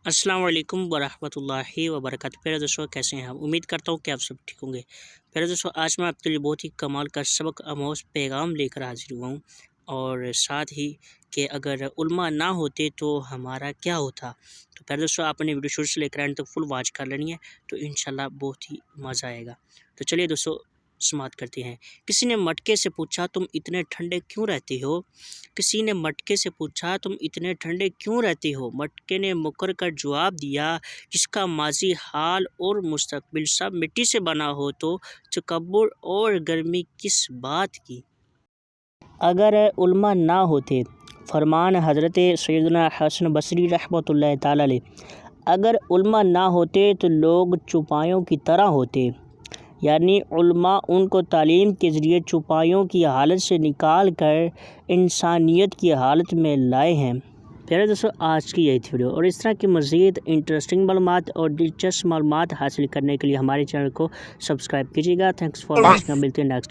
अस्सलाम वालेकुम वरहमतुल्लाहि वबरकातुहू। प्यारे दोस्तों, कैसे हैं आप? उम्मीद करता हूँ कि आप सब ठीक होंगे। प्यारे दोस्तों, आज मैं आपके लिए बहुत ही कमाल का सबक आमोज़ पैगाम लेकर हाजिर हुआ हूँ, और साथ ही कि अगर उलमा ना होते तो हमारा क्या होता। तो प्यारे दोस्तों, आपने वीडियो शुरू से लेकर एंड तक फुल वॉच कर लेनी है, तो इंशाल्लाह बहुत ही मज़ा आएगा। तो चलिए दोस्तों, समाप्त करते हैं। किसी ने मटके से पूछा, तुम इतने ठंडे क्यों रहते हो? किसी ने मटके से पूछा, तुम इतने ठंडे क्यों रहते हो? मटके ने मुकर कर जवाब दिया, जिसका माजी, हाल और मुस्तकबिल सब मिट्टी से बना हो तो तकब्बुर और गर्मी किस बात की। अगर उलमा ना होते, फरमान हज़रत सैयदना हसन बसरी रहमतुल्लाह ताला अलैह, अगर उलमा ना होते तो लोग चौपायों की तरह होते। यानी उलमा उनको तालीम के ज़रिए चौपायों की हालत से निकाल कर इंसानियत की हालत में लाए हैं। प्यारे दोस्तों, आज की यही थी वीडियो, और इस तरह की मज़ीद इंटरेस्टिंग मालूमात और दिलचस्प मालूमात हासिल करने के लिए हमारे चैनल को सब्सक्राइब कीजिएगा। Thanks for watching. मिलते हैं नेक्स्ट।